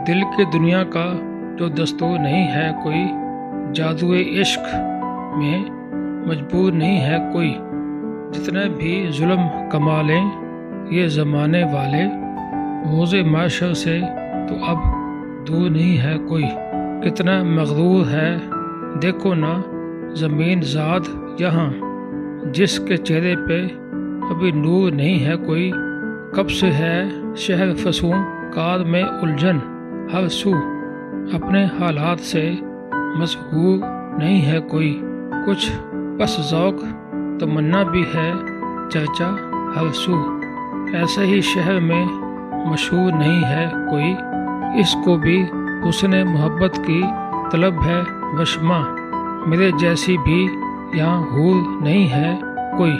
दिल की दुनिया का जो दस्तूर नहीं है कोई, जादुए इश्क में मजबूर नहीं है कोई। जितने भी जुल्म कमा लें ये ज़माने वाले, रोज़े माशर से तो अब दूर नहीं है कोई। कितना मगरूर है देखो ना ज़मीन ज़ाद यहाँ, जिसके चेहरे पे अभी नूर नहीं है कोई। कब से है शहर फसूं कार में उलझन, हर सू अपने हालात से मशहूर नहीं है कोई। कुछ बस ज़ौक़ तमन्ना भी है चर्चा हर सू, ऐसे ही शहर में मशहूर नहीं है कोई। इसको भी हुस्न मोहब्बत की तलब है वशमा, मेरे जैसी भी यहाँ हूर नहीं है कोई।